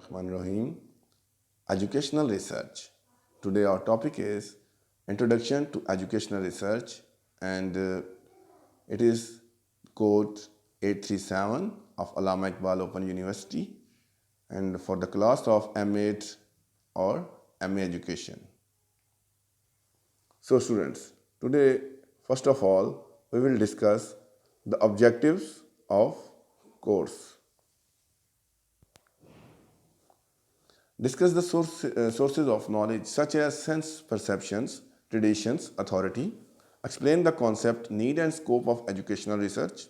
Bismillahirrahmanirrahim. Educational research. Today our topic is Introduction to Educational Research, and it is code 837 of Allama Iqbal Open University, and for the class of M8 or MA Education. So students, today first of all we will discuss the objectives of course. Discuss the sources of knowledge such as sense perceptions, traditions, authority. Explain the concept, need and scope of educational research.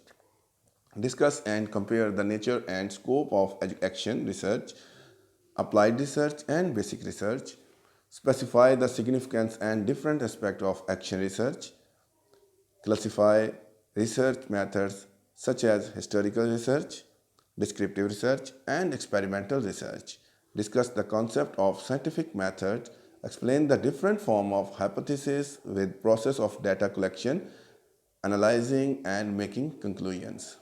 Discuss and compare the nature and scope of action research, applied research and basic research. Specify the significance and different aspects of action research. Classify research methods such as historical research, descriptive research, and experimental research. Discuss the concept of scientific method. Explain the different form of hypothesis with process of data collection, analyzing, and making conclusions.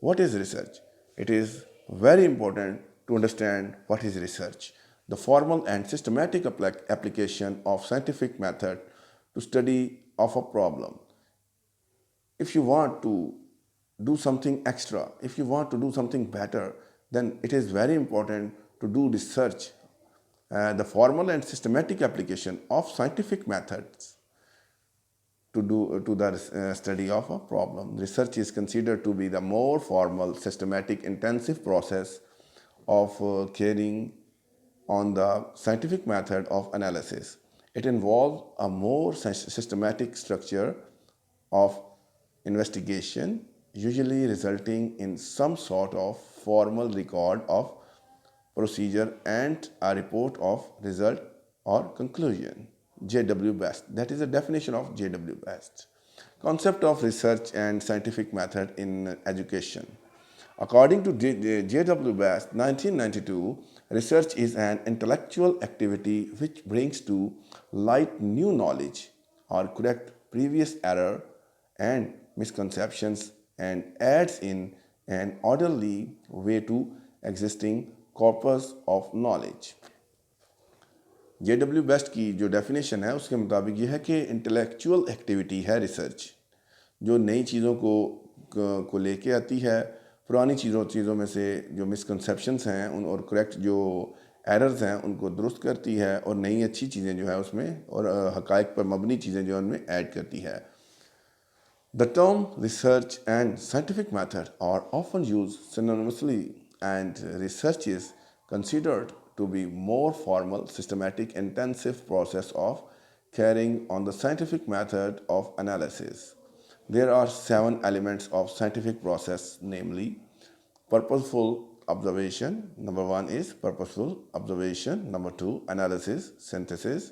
What is research? It is very important to understand what is research. The formal and systematic application of scientific method to study of a problem. If you want to do something extra, if you want to do something better, then it is very important to do research. The formal and systematic application of scientific methods to the study of a problem. Research is considered to be the more formal, systematic, intensive process of carrying on the scientific method of analysis. It involves a more systematic structure of investigation, usually resulting in some sort of formal record of procedure and a report of result or conclusion. J.W. Best. That is the definition of J.W. Best. Concept of research and scientific method in education. According to J.W. Best, 1992, research is an intellectual activity which brings to light new knowledge or correct previous error and misconceptions and adds in an orderly way to existing corpus of knowledge. J.W. Best की जो definition है उसके मुताबिक ये है कि intellectual activity है research, जो नई चीज़ों को लेके आती है, पुरानी चीज़ों में से जो मिसकंसेप्शंस हैं उन और करेक्ट जो एरर्स हैं उनको दुरुस्त करती है और नई अच्छी चीज़ें जो है उसमें और हकायक पर मबनी चीज़ें जो उनमें ऐड करती है. The term research and scientific method are often used synonymously, and research is considered to be more formal, systematic, intensive process of carrying on the scientific method of analysis. There are 7 elements of scientific process, namely purposeful observation. Number 1 is purposeful observation. Number 2, analysis, synthesis,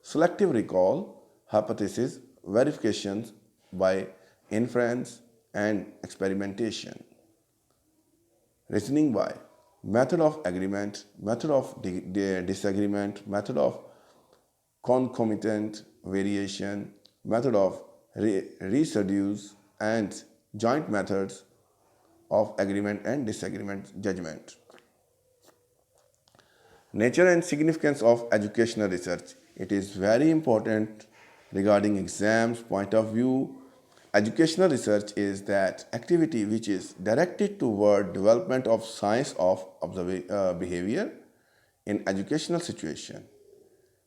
selective recall, hypothesis, verifications by inference, and experimentation. Reasoning by method of agreement, method of disagreement, method of concomitant variation, method of residues, and joint methods of agreement and disagreement judgment. Nature and significance of educational research. It is very important regarding exams point of view. Educational research is that activity which is directed toward development of science of behavior in educational situation.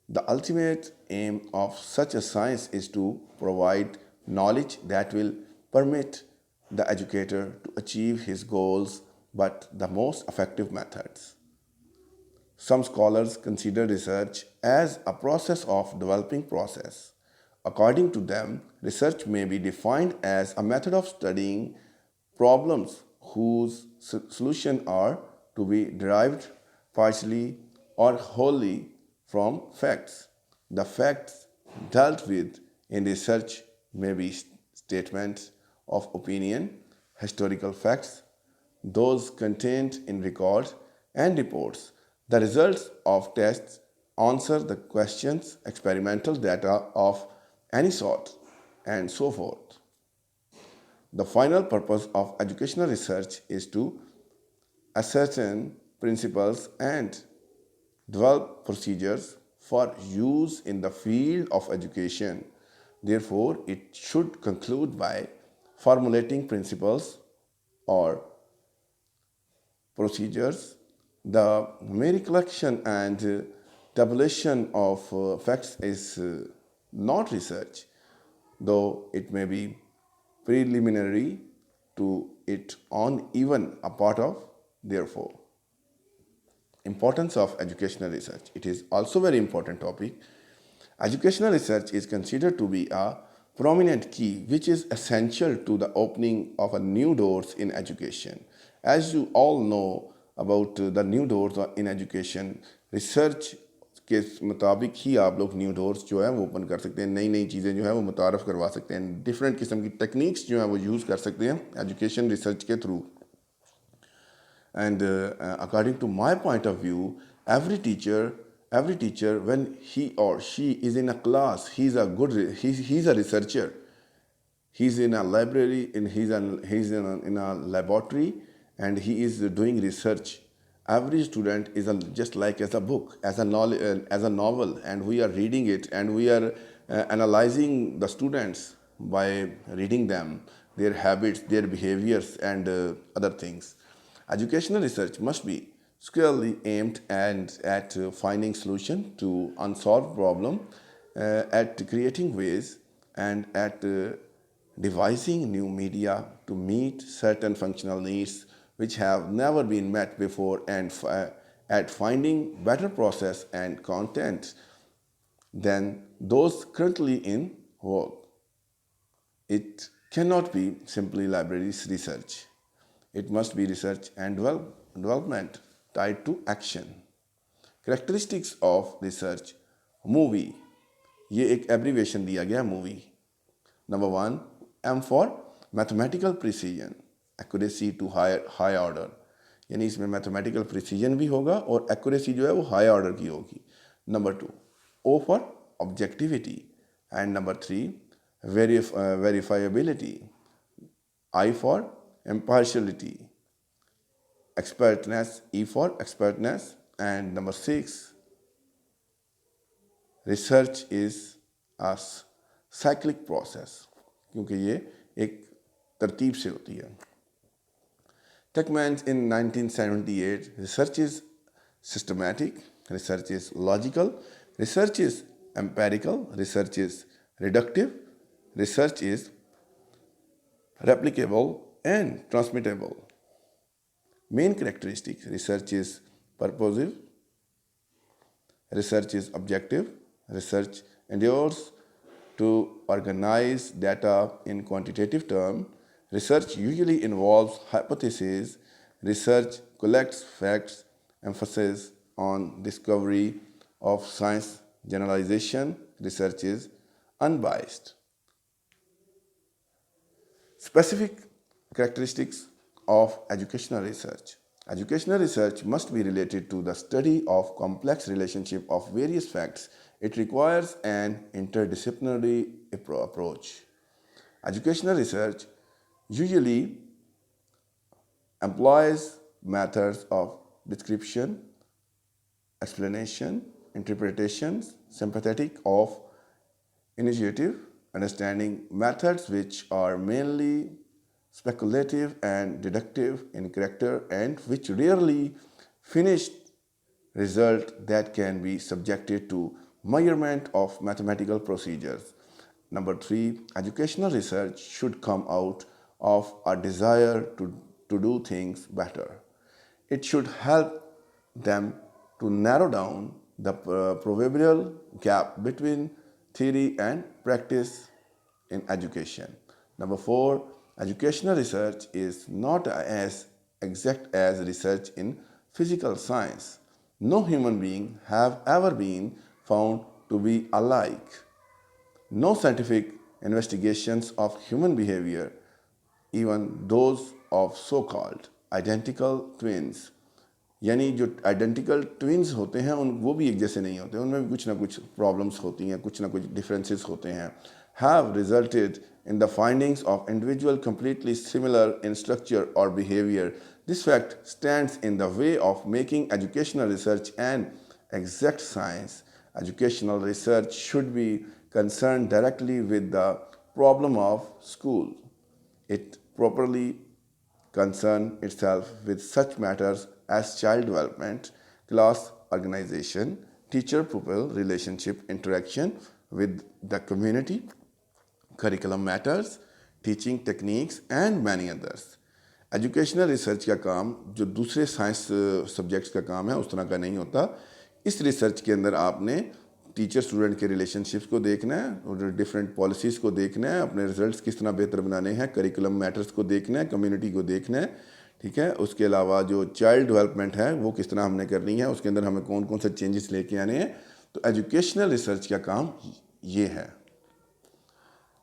The ultimate aim of such a science is to provide knowledge that will permit the educator to achieve his goals, but the most effective methods. Some scholars consider research as a process of developing process. According to them, research may be defined as a method of studying problems whose solutions are to be derived partially or wholly from facts. The facts dealt with in research may be statements of opinion, historical facts, those contained in records and reports, the results of tests, answer the questions, experimental data of any sort, and so forth. The final purpose of educational research is to ascertain principles and develop procedures for use in the field of education. Therefore, it should conclude by formulating principles or procedures. The mere collection and tabulation of facts is not research, though it may be preliminary to it on even a part of. Therefore, importance of educational research. It is also very important topic. Educational research is considered to be a prominent key which is essential to the opening of a new doors in education. As you all know about the new doors in education, research के मुताबिक ही आप लोग new doors जो है वो open कर सकते हैं, नई नई चीज़ें जो है वो मुतारफ़ करवा सकते हैं, डिफरेंट किस्म की टेक्निक्स जो है वो यूज़ कर सकते हैं एजुकेशन रिसर्च के through. And according to my point of view, every teacher, when he or she is in a class, he's a researcher. He's in a library, he's in a laboratory, and he is doing research. Every student is just like as a book, as a novel, and we are reading it, and we are analyzing the students by reading them, their habits, their behaviors, and other things. Educational research must be squarely aimed at finding solutions to unsolved problems, at creating ways, and at devising new media to meet certain functional needs which have never been met before, and at finding better process and content than those currently in vogue. It cannot be simply libraries research. It must be research and development tied to action. Characteristics of research. Movie. ये एक abbreviation दिया गया movie. Number 1, M for mathematical precision, accuracy to high order. यानी इसमें mathematical precision भी होगा और accuracy जो है वो high order की होगी. Number 2, O for objectivity, and number 3, verifiability. I for impartiality, expertness, E for expertness, and number 6, research is a cyclic process, क्योंकि ये एक तरतीब से होती है. Tuckman in 1978, research is systematic, research is logical, research is empirical, research is reductive, research is replicable and transmittable. Main characteristics: research is purposive, research is objective, research endures to organize data in quantitative terms, research usually involves hypotheses, research collects facts, emphasis on discovery of science generalization, research is unbiased. Specific characteristics of educational research. Educational research must be related to the study of complex relationship of various facts. It requires an interdisciplinary approach. Educational research usually employs methods of description, explanation, interpretations, sympathetic of initiative, understanding, methods which are mainly speculative and deductive in character and which rarely finished result that can be subjected to measurement of mathematical procedures. Number 3, educational research should come out of a desire to do things better. It should help them to narrow down the proverbial gap between theory and practice in education. Number 4, educational research is not as exact as research in physical science. No human being have ever been found to be alike. No scientific investigations of human behavior, even those of so-called identical twins, यानी जो identical twins होते हैं वो भी एक जैसे नहीं होते, उनमें भी कुछ ना कुछ प्रॉब्लम्स होती हैं, कुछ ना कुछ डिफरेंसेस होते हैं, have resulted in the findings of individuals completely similar in structure or behavior. This fact stands in the way of making educational research an exact science. Educational research should be concerned directly with the problem of school. It properly concern itself with such matters as child development, class organization, teacher-pupil relationship, interaction with the community, curriculum matters, teaching techniques and many others. Educational research का काम जो दूसरे science subjects का काम है उस तरह का नहीं होता. इस रिसर्च के अंदर आपने टीचर स्टूडेंट के रिलेशनशिप्स को देखना है और डिफरेंट पॉलिसीज़ को देखना है, अपने रिजल्ट्स किस तरह बेहतर बनाने हैं, करिकुलम मैटर्स को देखना है, कम्युनिटी को देखना है. ठीक है. उसके अलावा जो चाइल्ड डेवलपमेंट है वो किस तरह हमने करनी है, उसके अंदर हमें कौन कौन से चेंजेस लेके आने हैं. तो एजुकेशनल रिसर्च का काम ये है.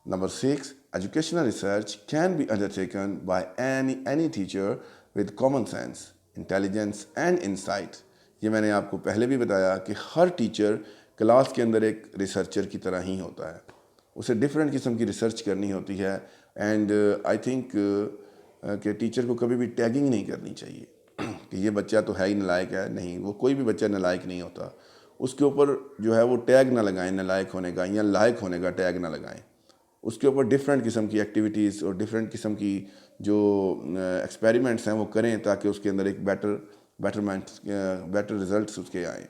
Number 6, educational research can be undertaken by any teacher with common sense, intelligence and insight. ये मैंने आपको पहले भी बताया कि हर टीचर क्लास के अंदर एक रिसर्चर की तरह ही होता है. उसे डिफरेंट किस्म की रिसर्च करनी होती है. एंड आई थिंक कि टीचर को कभी भी टैगिंग नहीं करनी चाहिए कि ये बच्चा तो है ही नालायक है. नहीं, वो कोई भी बच्चा नालायक नहीं होता. उसके ऊपर जो है वो टैग ना लगाएं नालायक होने का या लायक होने का टैग ना लगाएं. उसके ऊपर डिफरेंट किस्म की एक्टिविटीज़ और डिफरेंट किस्म की जो एक्सपेरिमेंट्स हैं वो करें ताकि उसके अंदर एक बेटर रिजल्ट्स उसके आएँ.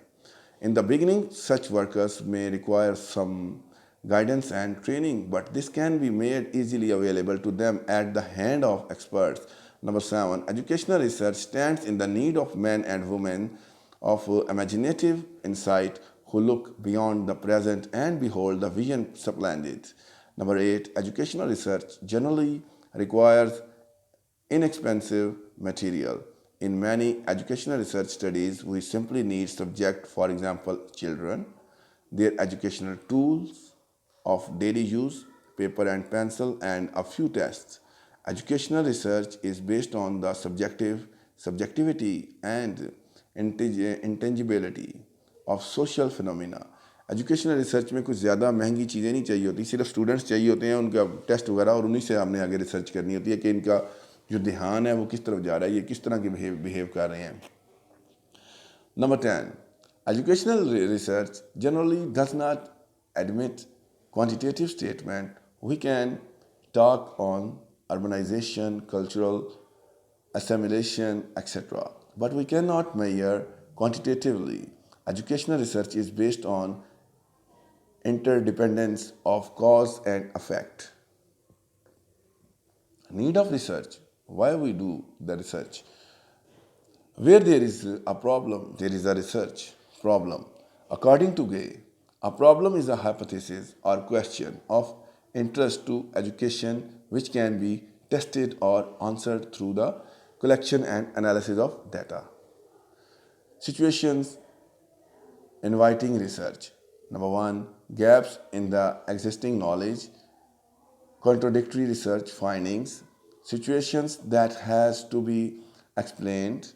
In the beginning, such workers may require some guidance and training, but this can be made easily available to them at the hand of experts. Number 7, educational research stands in the need of men and women of imaginative insight who look beyond the present and behold the vision splendid. Number 8, educational research generally requires inexpensive material. In many educational research studies, we simply need subject, for example, children, their educational tools of daily use, paper and pencil, and a few tests. Educational research is based on the subjectivity and intangibility of social phenomena. Educational research में कुछ ज़्यादा महंगी चीज़ें नहीं चाहिए होती, सिर्फ students चाहिए होते हैं, उनका टेस्ट वगैरह, और उन्हीं से हमने आगे रिसर्च करनी होती है कि इनका जो ध्यान है वो किस तरफ जा रहा है, ये किस तरह के बिहेव कर रहे हैं. Number 10, educational research generally does not admit quantitative statement. We can talk on urbanization, cultural assimilation, etc., but we cannot measure quantitatively. Educational research is based on interdependence of cause and effect. Need of research. Why we do the research? Where there is a problem, there is a research problem. According to Gay, a problem is a hypothesis or question of interest to education which can be tested or answered through the collection and analysis of data. Situations inviting research. Number 1, gaps in the existing knowledge, contradictory research findings, situations that has to be explained,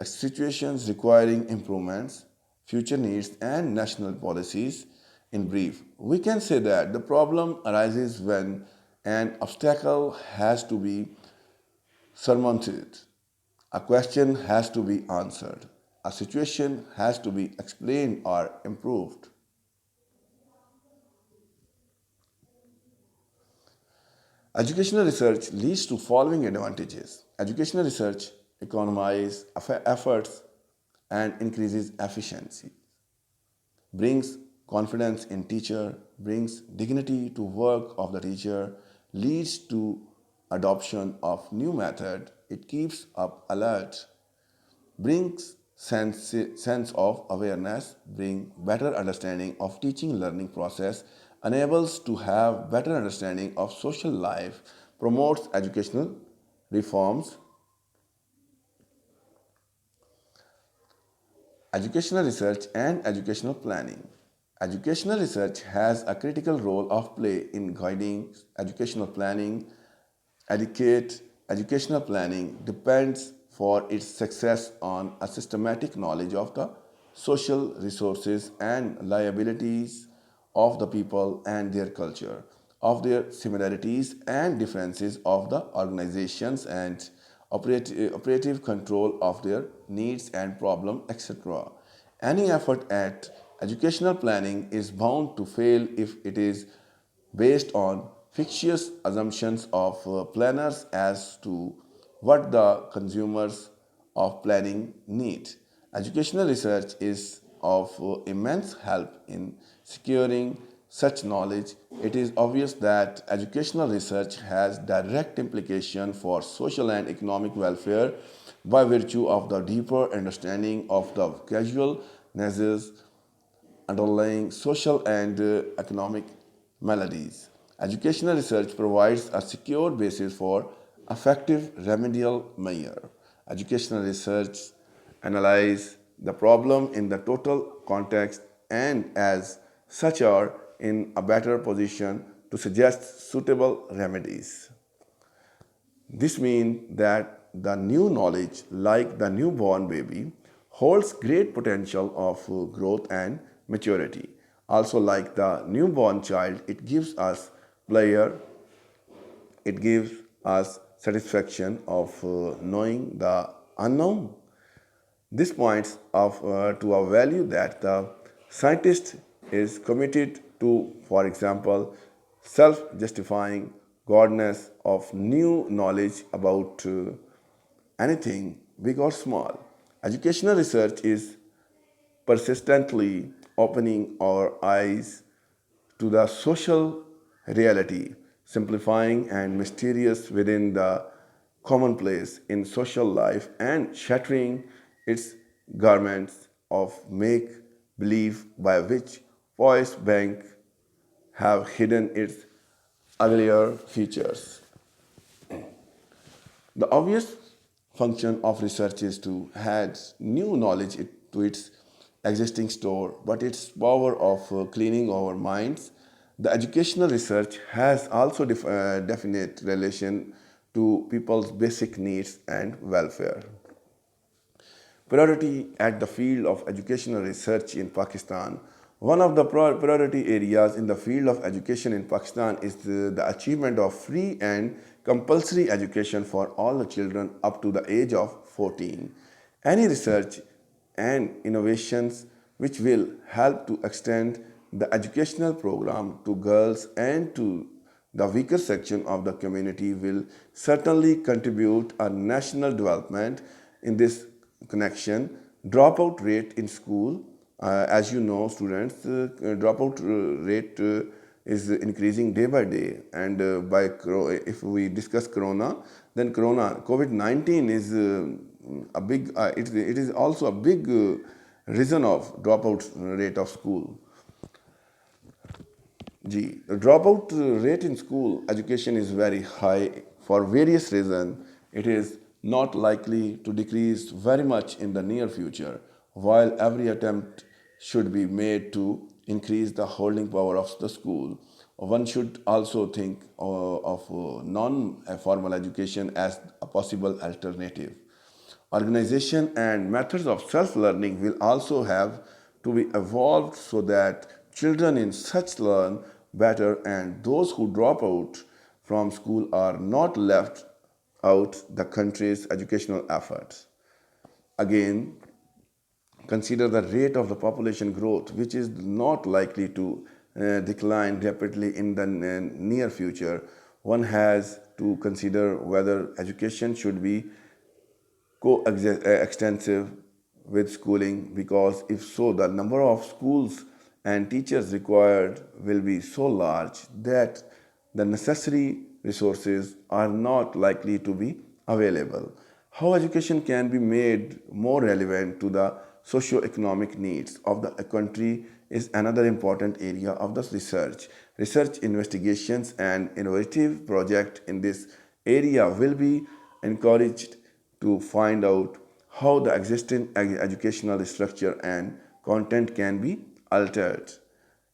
situations requiring improvements, future needs and national policies. In brief, we can say that the problem arises when an obstacle has to be surmounted, a question has to be answered, a situation has to be explained or improved. Educational research leads to following advantages. Educational research economizes efforts and increases efficiency, brings confidence in teacher, brings dignity to work of the teacher, leads to adoption of new method, it keeps up alert, brings sense of awareness, bring better understanding of teaching learning process, enables to have better understanding of social life, promotes educational reforms. Educational research and educational planning. Educational research has a critical role of play in guiding educational planning. Educational planning depends for its success on a systematic knowledge of the social resources and liabilities of the people and their culture. of their similarities and differences of the organizations and operative control of their needs and problem, etc. Any effort at educational planning is bound to fail if it is based on fictitious assumptions of planners as to what the consumers of planning need. Educational research is of immense help in securing such knowledge. It is obvious that educational research has direct implication for social and economic welfare by virtue of the deeper understanding of the causal nexus underlying social and economic maladies. Educational research provides a secure basis for effective remedial measure. Educational research analyze the problem in the total context and as such are in a better position to suggest suitable remedies. This means that the new knowledge, like the newborn baby, holds great potential of growth and maturity. Also, like the newborn child, it gives us pleasure, it gives us satisfaction of knowing the unknown. This points to a value that the scientist is committed to, for example, self justifying godness of new knowledge about anything, big or small. Educational research is persistently opening our eyes to the social reality, simplifying and mysterious within the commonplace in social life and shattering its garments of make believe by which voice bank have hidden its uglier features. The obvious function of research is to add new knowledge to its existing store, but its power of cleaning our minds. The educational research has also definite relation to people's basic needs and welfare. Priority at the field of educational research in Pakistan. One of the priority areas in the field of education in Pakistan is the achievement of free and compulsory education for all the children up to the age of 14. Any research and innovations which will help to extend the educational program to girls and to the weaker section of the community will certainly contribute a national development. In this connection, dropout rate in school, as you know, students, dropout rate is increasing day by day, and if we discuss corona, then COVID-19 is a big it is also a big reason of dropout rate of school. The dropout rate in school education is very high for various reasons. It is not likely to decrease very much in the near future, while every attempt should be made to increase the holding power of the school. One should also think of non-formal education as a possible alternative. Organization and methods of self-learning will also have to be evolved so that children in such learn better and those who drop out from school are not left out the country's educational efforts. Again, consider the rate of the population growth, which is not likely to decline rapidly in the near future. One has to consider whether education should be co-extensive with schooling, because if so, the number of schools and teachers required will be so large that the necessary resources are not likely to be available. How education can be made more relevant to the socio-economic needs of the country is another important area of the research. Research investigations and innovative projects in this area will be encouraged to find out how the existing educational structure and content can be altered,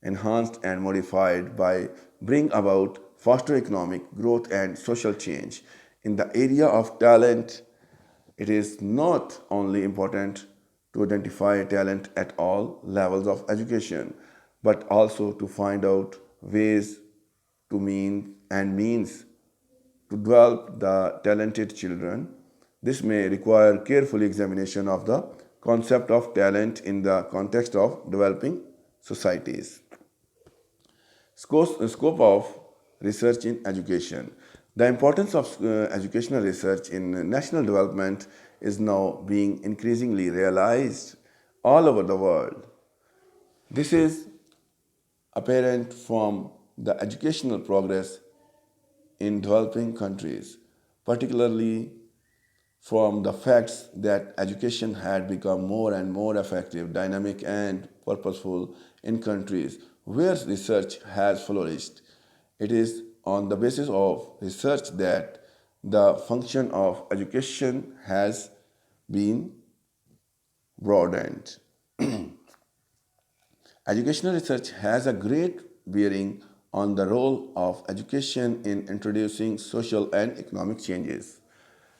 enhanced and modified by bring about faster economic growth and social change. In the area of talent, it is not only important to identify talent at all levels of education, but also to find out ways to means to develop the talented children. This may require careful examination of the concept of talent in the context of developing societies. Scope of research in education. The importance of educational research in national development is now being increasingly realized all over the world. This is apparent from the educational progress in developing countries, particularly from the facts that education had become more and more effective, dynamic, and purposeful in countries where research has flourished. It is on the basis of research that the function of education has been broadened. Educational research has a great bearing on the role of education in introducing social and economic changes.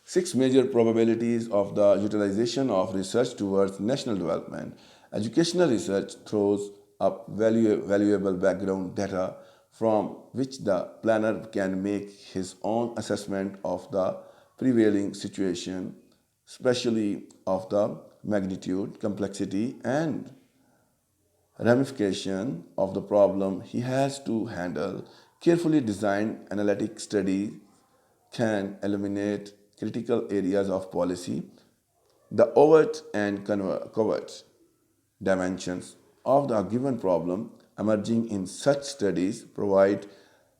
Six major probabilities of the utilization of research towards national development. Educational research throws up valuable background data from which the planner can make his own assessment of the prevailing situation, especially of the magnitude, complexity, and ramification of the problem he has to handle. Carefully designed analytic studies can eliminate critical areas of policy. The overt and covert dimensions of the given problem emerging in such studies provide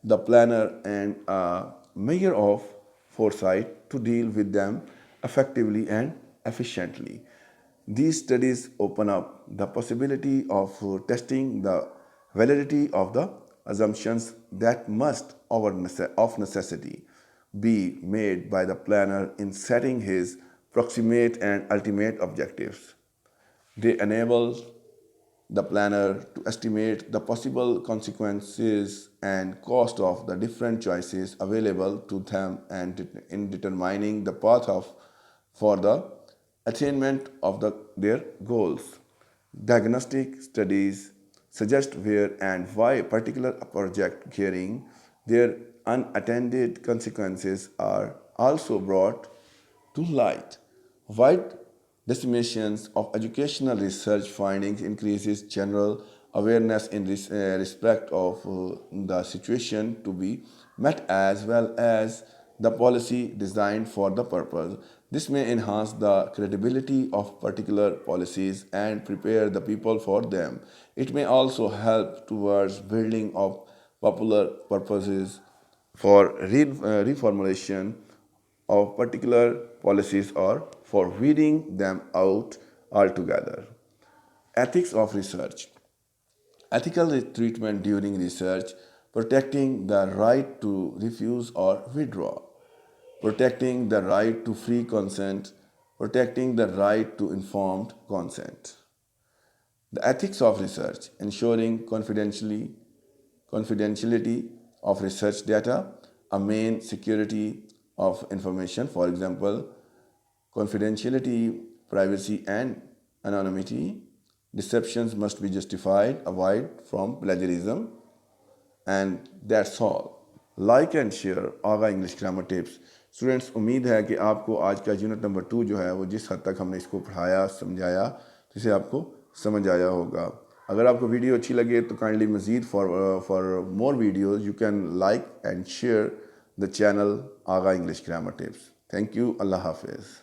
the planner and a measure of foresight to deal with them effectively and efficiently. These studies open up the possibility of testing the validity of the assumptions that must, of necessity, be made by the planner in setting his proximate and ultimate objectives. They enable the planner to estimate the possible consequences and cost of the different choices available to them and in determining the path for the attainment of their goals. Diagnostic studies suggest where and why a particular project carrying their unattended consequences are also brought to light. Wide disseminations of educational research findings increases general awareness in respect of the situation to be met as well as the policy designed for the purpose. This may enhance the credibility of particular policies and prepare the people for them. It may also help towards building of popular purposes for reformulation of particular policies or for weeding them out altogether. Ethics of research. Ethical treatment during research, protecting the right to refuse or withdraw, protecting the right to free consent, protecting the right to informed consent. The ethics of research, ensuring confidentiality of research data, a main security of information, for example, confidentiality, privacy, and anonymity. Deceptions must be justified, avoid from plagiarism, and that's all. Like and share आगा English grammar tips. Students, उम्मीद है कि आपको आज का unit number 2 जो है वो जिस हद तक हमने इसको पढ़ाया समझाया तो इसे आपको समझ आया होगा। अगर आपको वीडियो अच्छी लगे तो काइंडली मज़ीद for more videos you can like and share the channel Agha English grammar tips. Thank you. अल्लाह हाफिज़।